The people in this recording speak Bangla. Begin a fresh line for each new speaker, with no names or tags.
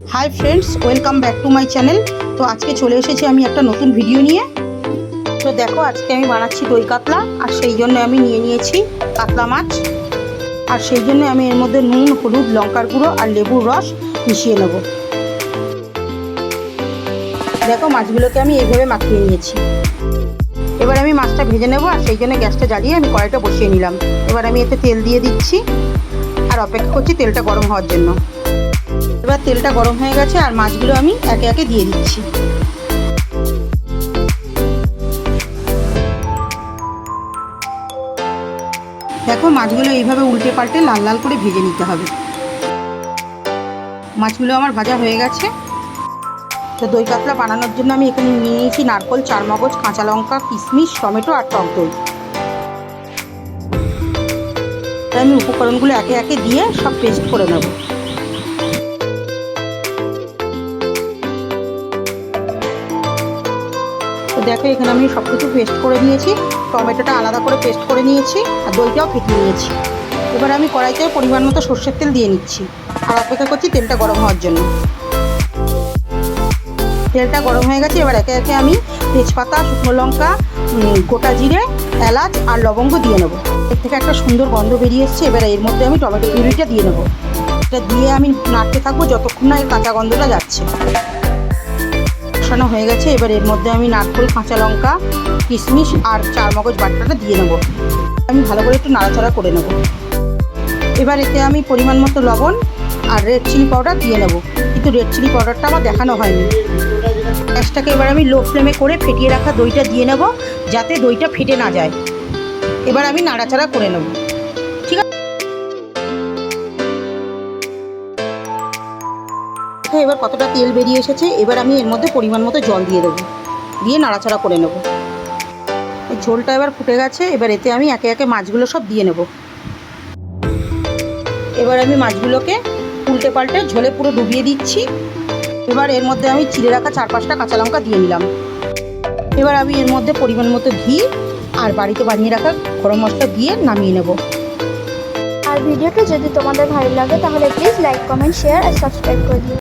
Hi friends, welcome back to my channel. তো আজকে চলে এসেছি আমি একটা নতুন ভিডিও নিয়ে। তো দেখো, আজকে আমি বানাচ্ছি দই কাতলা, আর সেই জন্য আমি নিয়ে নিয়েছি কাতলা মাছ। আর সেই জন্য আমি এর মধ্যে নুন, হলুদ, লঙ্কার গুঁড়ো আর লেবুর রস মিশিয়ে নেব। দেখো, মাছগুলোকে আমি এইভাবে মাখিয়ে নিয়েছি। এবার আমি মাছটা ভেজে নেব, আর সেই জন্য গ্যাসটা জ্বালিয়ে আমি কড়াইটা বসিয়ে নিলাম। এবার আমি এতে তেল দিয়ে দিচ্ছি আর অপেক্ষা করছি তেলটা গরম হওয়ার জন্য। এবার তেলটা গরম হয়ে গেছে, আর মাছগুলো আমি একে একে দিয়ে দিচ্ছি। দেখো, মাছগুলো এইভাবে উল্টে পাল্টে লাল লাল করে ভেজে নিতে হবে। মাছগুলো আমার ভাজা হয়ে গেছে। তো দই কাতলা বানানোর জন্য আমি এখানে নিয়ে নিয়েছি নারকোল, চারমগজ, কাঁচা লঙ্কা, কিশমিশ, টমেটো আর টক দই। আমি উপকরণগুলো একে একে দিয়ে সব পেস্ট করে নেব। তো দেখো, এখানে আমি সব কিছু পেস্ট করে নিয়েছি। টমেটোটা আলাদা করে পেস্ট করে নিয়েছি, আর দইটাও ফেটিয়ে নিয়েছি। এবার আমি কড়াইতে পরিমাণ মতো সর্ষের তেল দিয়ে নিচ্ছি, আর অপেক্ষা করছি তেলটা গরম হওয়ার জন্য। তেলটা গরম হয়ে গেছে। এবার একে একে আমি তেজপাতা, শুকনো লঙ্কা, গোটা জিরে, এলাচ আর লবঙ্গ দিয়ে নেবো। এর থেকে একটা সুন্দর গন্ধ বেরিয়ে এসছে। এবার এর মধ্যে আমি টমেটো পিউরিটা দিয়ে নেবো। এটা দিয়ে আমি নাড়তে থাকবো যতক্ষণ না এর কাঁচা গন্ধটা যাচ্ছে। কষানো হয়ে গেছে। এবার এর মধ্যে আমি নারকেল, কাঁচা লঙ্কা, কিশমিশ আর চারমগজ বাটাটা দিয়ে নেবো। আমি ভালো করে একটু নাড়াচাড়া করে নেব। এবার এতে আমি পরিমাণ মতো লবণ আর রেড চিলি পাউডার দিয়ে নেব, কিন্তু রেড চিলি পাউডারটা আমার দেখানো হয়নি। গ্যাসটাকে এবার আমি লো ফ্লেমে করে ফেটিয়ে রাখা দইটা দিয়ে নেব, যাতে দইটা ফেটে না যায়। এবার আমি নাড়াচাড়া করে নেব। ঠিক আছে, এবার কতটা তেল বেরিয়ে এসেছে। এবার আমি এর মধ্যে পরিমাণ মতো জল দিয়ে দেবো, দিয়ে নাড়াচাড়া করে নেব। এই ঝোলটা এবার ফুটে গেছে। এবার এতে আমি একে একে মাছগুলো সব দিয়ে নেব। এবার আমি মাছগুলোকে উল্টে পাল্টে ঝোলে পুরো ডুবিয়ে দিচ্ছি। এবার এর মধ্যে আমি চিড়ে রাখা 4-5টা কাঁচা লঙ্কা দিয়ে নিলাম। এবার আমি এর মধ্যে পরিমাণ মতো ঘি আর বাড়িতে বানিয়ে রাখা গরম মশলা দিয়ে নামিয়ে নেব।
আর ভিডিওটি যদি তোমাদের ভালো লাগে তাহলে প্লিজ লাইক, কমেন্ট, শেয়ার আর সাবস্ক্রাইব করে দিও।